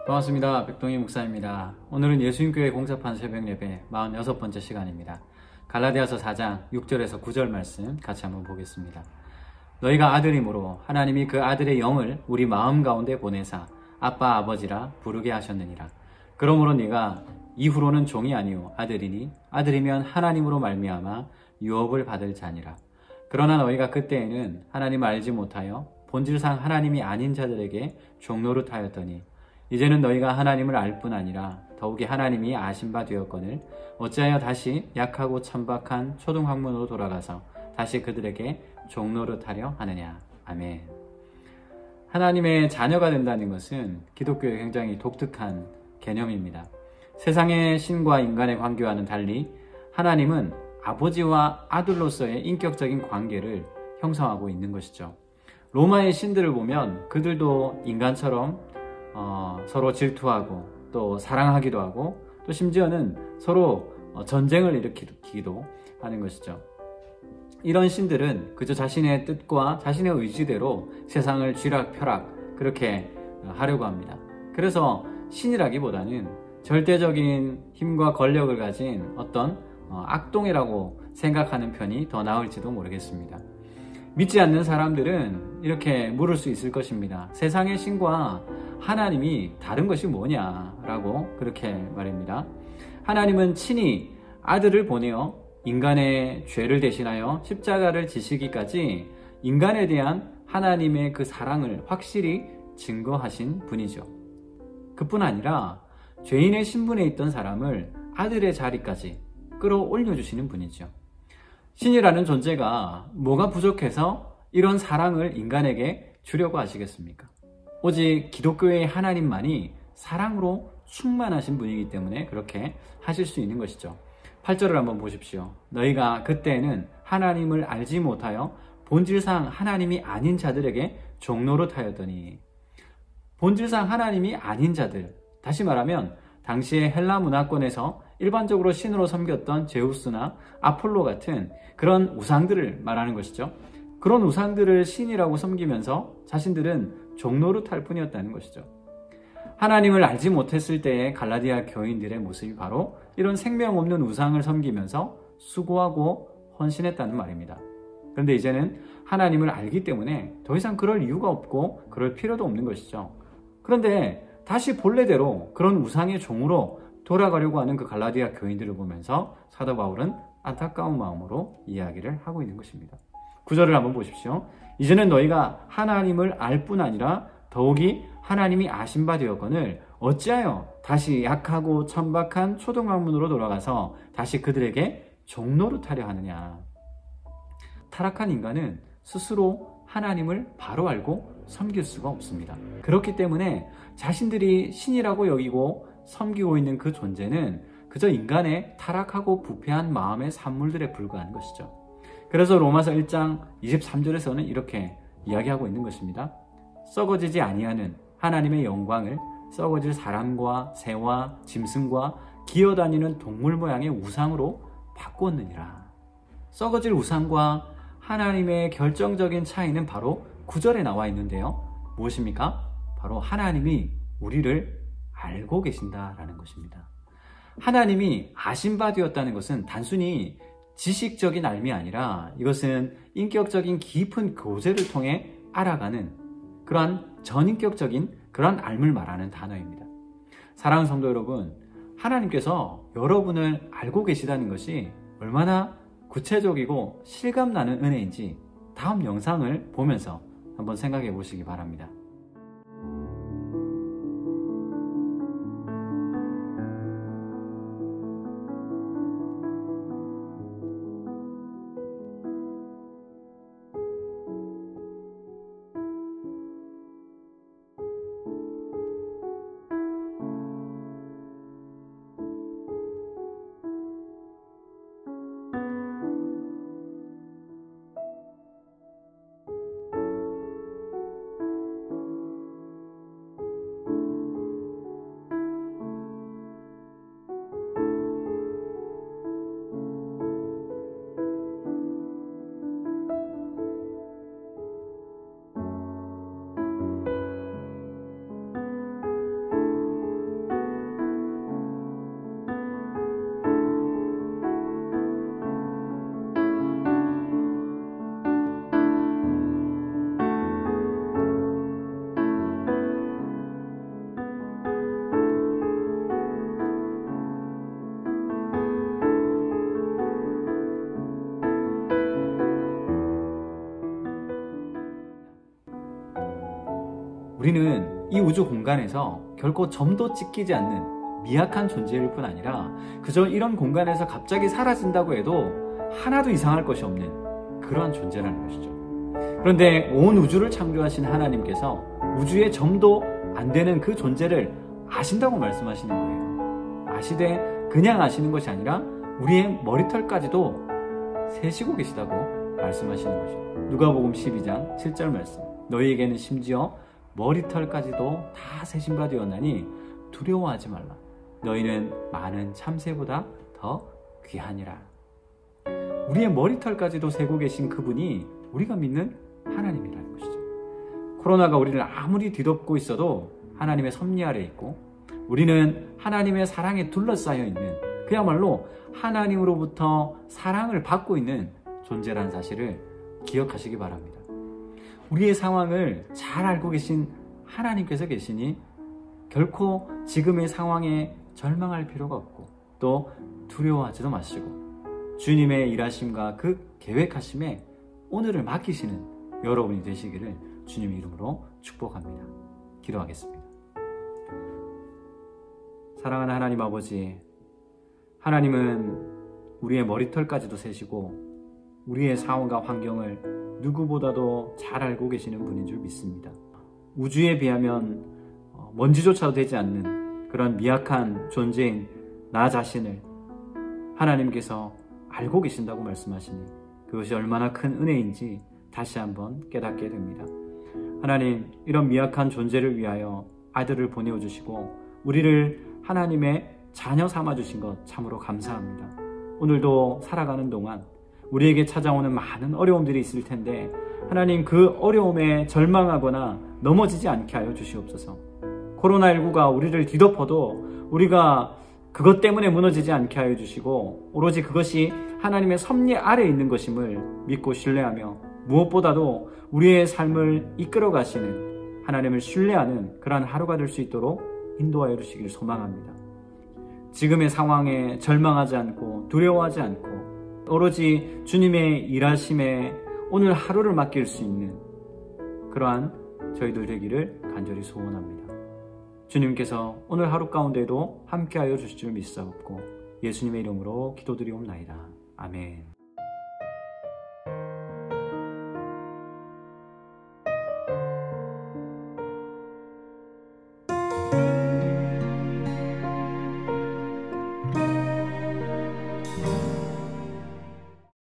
반갑습니다. 백동희 목사입니다. 오늘은 예수님교회 공사판 새벽예배 46번째 시간입니다. 갈라디아서 4장 6절에서 9절 말씀 같이 한번 보겠습니다. 너희가 아들이므로 하나님이 그 아들의 영을 우리 마음 가운데 보내사 아빠 아버지라 부르게 하셨느니라. 그러므로 네가 이후로는 종이 아니요 아들이니 아들이면 하나님으로 말미암아 유업을 받을 자니라. 그러나 너희가 그때에는 하나님을 알지 못하여 본질상 하나님이 아닌 자들에게 종노릇하였더니 이제는 너희가 하나님을 알 뿐 아니라 더욱이 하나님이 아신 바 되었거늘 어찌하여 다시 약하고 천박한 초등학문으로 돌아가서 다시 그들에게 종노릇하려 하느냐. 아멘. 하나님의 자녀가 된다는 것은 기독교의 굉장히 독특한 개념입니다. 세상의 신과 인간의 관계와는 달리 하나님은 아버지와 아들로서의 인격적인 관계를 형성하고 있는 것이죠. 로마의 신들을 보면 그들도 인간처럼 서로 질투하고 또 사랑하기도 하고 또 심지어는 서로 전쟁을 일으키기도 하는 것이죠. 이런 신들은 그저 자신의 뜻과 자신의 의지대로 세상을 쥐락펴락 그렇게 하려고 합니다. 그래서 신이라기보다는 절대적인 힘과 권력을 가진 어떤 악동이라고 생각하는 편이 더 나을지도 모르겠습니다. 믿지 않는 사람들은 이렇게 물을 수 있을 것입니다. 세상의 신과 하나님이 다른 것이 뭐냐라고 그렇게 말합니다. 하나님은 친히 아들을 보내어 인간의 죄를 대신하여 십자가를 지시기까지 인간에 대한 하나님의 그 사랑을 확실히 증거하신 분이죠. 그뿐 아니라 죄인의 신분에 있던 사람을 아들의 자리까지 끌어올려 주시는 분이죠. 신이라는 존재가 뭐가 부족해서 이런 사랑을 인간에게 주려고 하시겠습니까? 오직 기독교의 하나님만이 사랑으로 충만하신 분이기 때문에 그렇게 하실 수 있는 것이죠. 8절을 한번 보십시오. 너희가 그때는 하나님을 알지 못하여 본질상 하나님이 아닌 자들에게 종노릇하였더니, 본질상 하나님이 아닌 자들, 다시 말하면 당시의 헬라 문화권에서 일반적으로 신으로 섬겼던 제우스나 아폴로 같은 그런 우상들을 말하는 것이죠. 그런 우상들을 신이라고 섬기면서 자신들은 종노릇할 뿐이었다는 것이죠. 하나님을 알지 못했을 때의 갈라디아 교인들의 모습이 바로 이런 생명 없는 우상을 섬기면서 수고하고 헌신했다는 말입니다. 그런데 이제는 하나님을 알기 때문에 더 이상 그럴 이유가 없고 그럴 필요도 없는 것이죠. 그런데 다시 본래대로 그런 우상의 종으로 돌아가려고 하는 그 갈라디아 교인들을 보면서 사도 바울은 안타까운 마음으로 이야기를 하고 있는 것입니다. 9절을 한번 보십시오. 이제는 너희가 하나님을 알 뿐 아니라 더욱이 하나님이 아신 바 되었거늘 어찌하여 다시 약하고 천박한 초등학문으로 돌아가서 다시 그들에게 종노릇하려 하느냐. 타락한 인간은 스스로 하나님을 바로 알고 섬길 수가 없습니다. 그렇기 때문에 자신들이 신이라고 여기고 섬기고 있는 그 존재는 그저 인간의 타락하고 부패한 마음의 산물들에 불과한 것이죠. 그래서 로마서 1장 23절에서는 이렇게 이야기하고 있는 것입니다. 썩어지지 아니하는 하나님의 영광을 썩어질 사람과 새와 짐승과 기어다니는 동물 모양의 우상으로 바꾸었느니라. 썩어질 우상과 하나님의 결정적인 차이는 바로 9절에 나와 있는데요. 무엇입니까? 바로 하나님이 우리를 알고 계신다라는 것입니다. 하나님이 아신 바 되었다는 것은 단순히 지식적인 알미 아니라 이것은 인격적인 깊은 교제를 통해 알아가는 그러한 전인격적인 그러한 알을 말하는 단어입니다. 사랑하는 성도 여러분, 하나님께서 여러분을 알고 계시다는 것이 얼마나 구체적이고 실감나는 은혜인지 다음 영상을 보면서 한번 생각해 보시기 바랍니다. 우리는 이 우주 공간에서 결코 점도 찍히지 않는 미약한 존재일 뿐 아니라 그저 이런 공간에서 갑자기 사라진다고 해도 하나도 이상할 것이 없는 그러한 존재라는 것이죠. 그런데 온 우주를 창조하신 하나님께서 우주의 점도 안 되는 그 존재를 아신다고 말씀하시는 거예요. 아시되 그냥 아시는 것이 아니라 우리의 머리털까지도 세시고 계시다고 말씀하시는 거죠. 누가복음 12장 7절 말씀. 너희에게는 심지어 머리털까지도 다 세신 바 되었나니 두려워하지 말라. 너희는 많은 참새보다 더 귀하니라. 우리의 머리털까지도 세고 계신 그분이 우리가 믿는 하나님이라는 것이죠. 코로나가 우리를 아무리 뒤덮고 있어도 하나님의 섭리 아래 있고 우리는 하나님의 사랑에 둘러싸여 있는 그야말로 하나님으로부터 사랑을 받고 있는 존재라는 사실을 기억하시기 바랍니다. 우리의 상황을 잘 알고 계신 하나님께서 계시니 결코 지금의 상황에 절망할 필요가 없고 또 두려워하지도 마시고 주님의 일하심과 그 계획하심에 오늘을 맡기시는 여러분이 되시기를 주님의 이름으로 축복합니다. 기도하겠습니다. 사랑하는 하나님 아버지, 하나님은 우리의 머리털까지도 세시고 우리의 상황과 환경을 누구보다도 잘 알고 계시는 분인 줄 믿습니다. 우주에 비하면 먼지조차도 되지 않는 그런 미약한 존재인 나 자신을 하나님께서 알고 계신다고 말씀하시니 그것이 얼마나 큰 은혜인지 다시 한번 깨닫게 됩니다. 하나님, 이런 미약한 존재를 위하여 아들을 보내어주시고 우리를 하나님의 자녀 삼아주신 것 참으로 감사합니다. 오늘도 살아가는 동안 우리에게 찾아오는 많은 어려움들이 있을 텐데 하나님, 그 어려움에 절망하거나 넘어지지 않게 하여 주시옵소서. 코로나19가 우리를 뒤덮어도 우리가 그것 때문에 무너지지 않게 하여 주시고 오로지 그것이 하나님의 섭리 아래에 있는 것임을 믿고 신뢰하며 무엇보다도 우리의 삶을 이끌어 가시는 하나님을 신뢰하는 그러한 하루가 될 수 있도록 인도하여 주시길 소망합니다. 지금의 상황에 절망하지 않고 두려워하지 않고 오로지 주님의 일하심에 오늘 하루를 맡길 수 있는 그러한 저희들 되기를 간절히 소원합니다. 주님께서 오늘 하루 가운데도 함께하여 주실 줄 믿사옵고 예수님의 이름으로 기도드리옵나이다. 아멘.